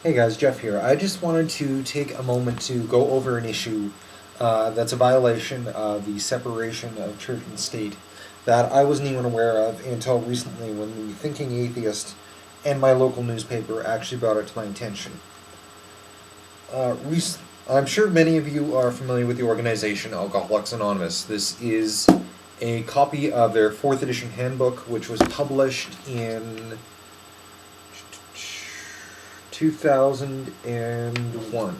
Hey guys, Jeff here. I just wanted to take a moment to go over an issue that's a violation of the separation of church and state that I wasn't even aware of until recently when the Thinking Atheist and my local newspaper actually brought it to my attention. Uh, rec- I'm sure many of you are familiar with the organization Alcoholics Anonymous. This is a copy of their 4th edition handbook, which was published in 2001.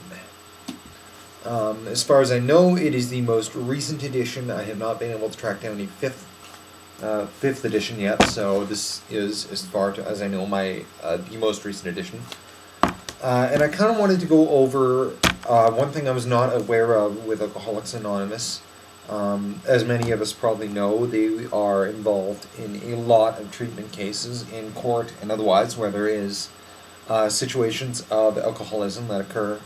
As far as I know, it is the most recent edition. I have not been able to track down the fifth edition yet, so this is, as far as I know, my the most recent edition. And I kind of wanted to go over one thing I was not aware of with Alcoholics Anonymous. As many of us probably know, they are involved in a lot of treatment cases in court and otherwise where there is situations of alcoholism that occur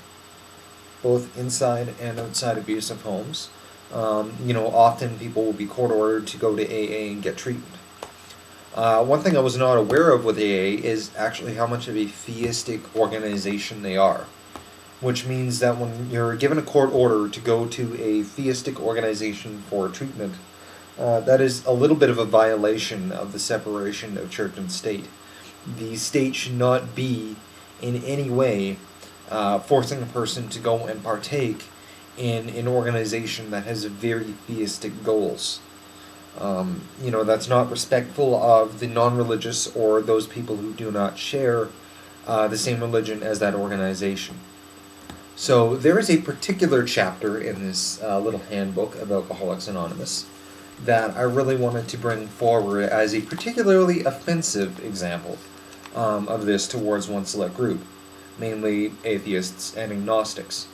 both inside and outside abusive homes. Often people will be court ordered to go to AA and get treatment. One thing I was not aware of with AA is actually how much of a theistic organization they are, which means that when you're given a court order to go to a theistic organization for treatment, that is a little bit of a violation of the separation of church and state. The state should not be in any way forcing a person to go and partake in an organization that has very theistic goals. That's not respectful of the non-religious or those people who do not share the same religion as that organization. So there is a particular chapter in this little handbook of Alcoholics Anonymous that I really wanted to bring forward as a particularly offensive example of this towards one select group, mainly atheists and agnostics.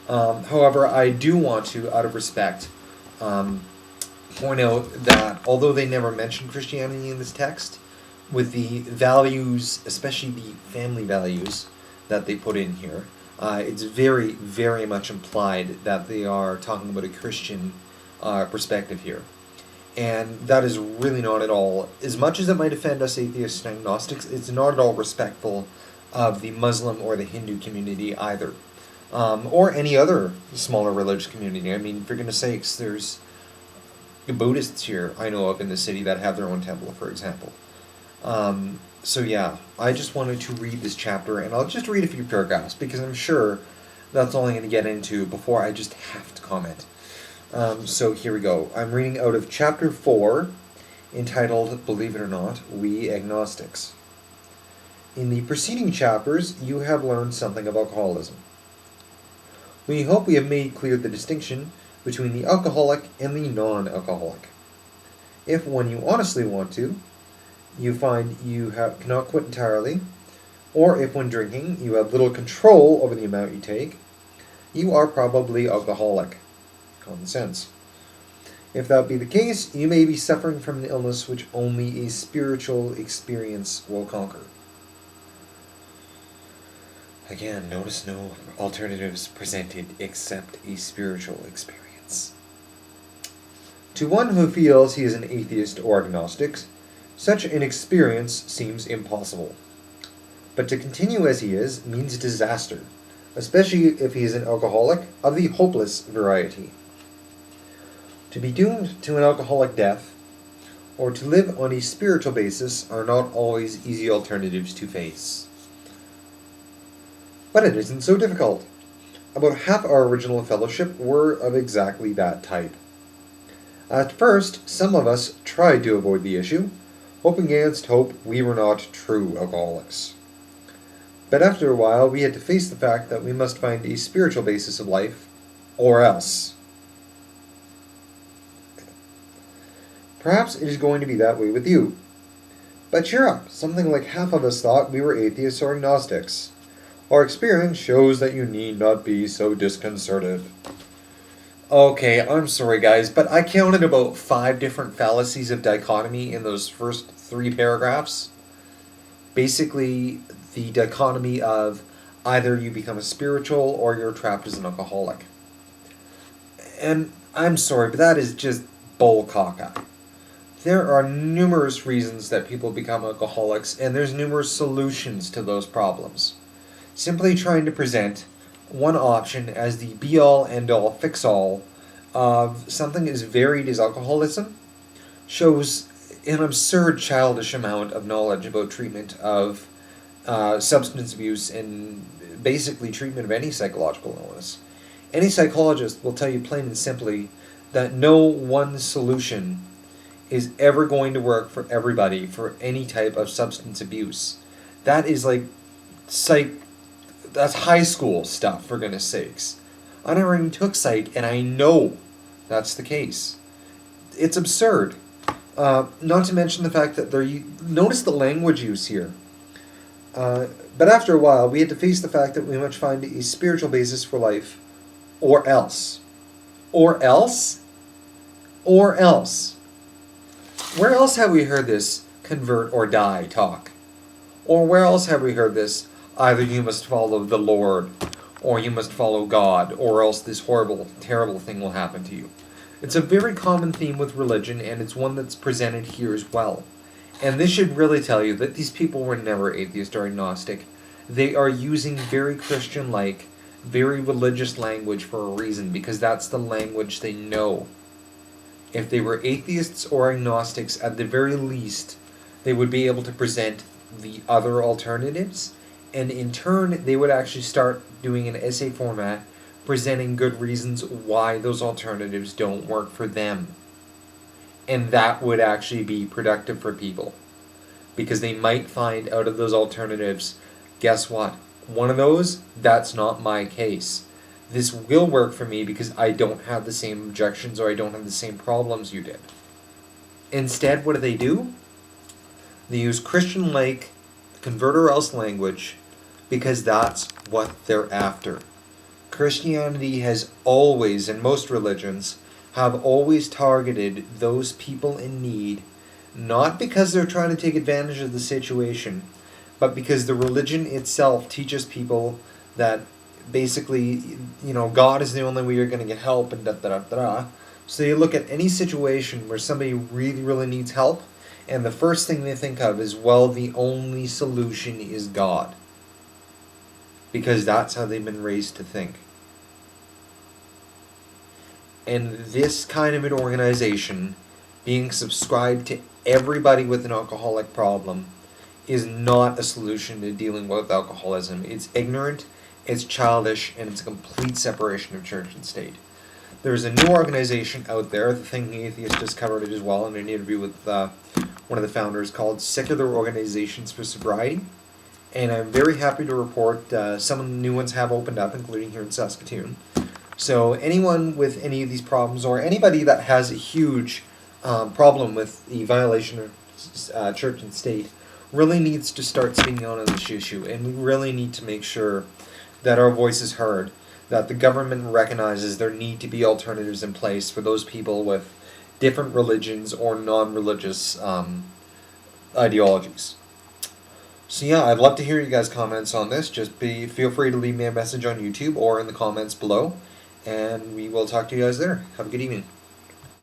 However, I do want to, out of respect, point out that although they never mention Christianity in this text, with the values, especially the family values that they put in here, it's very, very much implied that they are talking about a Christian perspective here. And that is really not at all, as much as it might offend us atheists and agnostics, it's not at all respectful of the Muslim or the Hindu community either. Or any other smaller religious community. I mean, for goodness sakes, there's Buddhists here I know of in the city that have their own temple, for example. So yeah, I just wanted to read this chapter, and I'll just read a few paragraphs, because I'm sure that's all I'm going to get into before I just have to comment. So here we go. I'm reading out of chapter 4, entitled, Believe It or Not, We Agnostics. In the preceding chapters, you have learned something of alcoholism. We hope we have made clear the distinction between the alcoholic and the non-alcoholic. If, when you honestly want to, you find you cannot quit entirely, or if when drinking you have little control over the amount you take, you are probably alcoholic. Common sense. If that be the case, you may be suffering from an illness which only a spiritual experience will conquer. Again, notice no alternatives presented except a spiritual experience. To one who feels he is an atheist or agnostic, such an experience seems impossible. But to continue as he is means disaster, especially if he is an alcoholic of the hopeless variety. To be doomed to an alcoholic death, or to live on a spiritual basis, are not always easy alternatives to face. But it isn't so difficult. About half our original fellowship were of exactly that type. At first, some of us tried to avoid the issue, hoping against hope we were not true alcoholics. But after a while, we had to face the fact that we must find a spiritual basis of life, or else. Perhaps it is going to be that way with you. But cheer up, something like half of us thought we were atheists or agnostics. Our experience shows that you need not be so disconcerted. Okay, I'm sorry guys, but I counted about 5 different fallacies of dichotomy in those first 3 paragraphs. Basically, the dichotomy of either you become a spiritual or you're trapped as an alcoholic. And I'm sorry, but that is just bull cockeye. There are numerous reasons that people become alcoholics, and there's numerous solutions to those problems. simply trying to present one option as the be-all, end-all, fix-all of something as varied as alcoholism shows an absurd childish amount of knowledge about treatment of substance abuse and basically treatment of any psychological illness. Any psychologist will tell you plain and simply that no one solution is ever going to work for everybody for any type of substance abuse. That is like that's high school stuff, for goodness sakes. I never even took psych, and I know that's the case. It's absurd. Not to mention the fact that notice the language use here. But after a while, we had to face the fact that we must find a spiritual basis for life, or else. Or else? Or else. Where else have we heard this convert or die talk? Or where else have we heard this, either you must follow the Lord, or you must follow God, or else this horrible, terrible thing will happen to you? It's a very common theme with religion, and it's one that's presented here as well. And this should really tell you that these people were never atheist or agnostic. They are using very Christian-like, very religious language for a reason, because that's the language they know. If they were atheists or agnostics, at the very least, they would be able to present the other alternatives, and in turn, they would actually start doing an essay format presenting good reasons why those alternatives don't work for them. And that would actually be productive for people. Because they might find out of those alternatives, guess what? One of those, that's not my case. This will work for me because I don't have the same objections or I don't have the same problems you did. Instead, what do? They use Christian-like convert or else language because that's what they're after. Christianity has always, and most religions, have always targeted those people in need, not because they're trying to take advantage of the situation, but because the religion itself teaches people that basically, God is the only way you're going to get help, and da-da-da-da. So you look at any situation where somebody really, really needs help, and the first thing they think of is, well, the only solution is God. Because that's how they've been raised to think. And this kind of an organization, being subscribed to everybody with an alcoholic problem, is not a solution to dealing with alcoholism. It's ignorant, it's childish, and it's a complete separation of church and state. There's a new organization out there, the Thinking Atheist just covered it as well in an interview with one of the founders, called Secular Organizations for Sobriety. And I'm very happy to report some of the new ones have opened up, including here in Saskatoon. So anyone with any of these problems, or anybody that has a huge problem with the violation of church and state, really needs to start speaking out on this issue. And we really need to make sure that our voice is heard, that the government recognizes there need to be alternatives in place for those people with different religions or non-religious ideologies. So yeah, I'd love to hear you guys' comments on this. Just feel free to leave me a message on YouTube or in the comments below, and we will talk to you guys there. Have a good evening.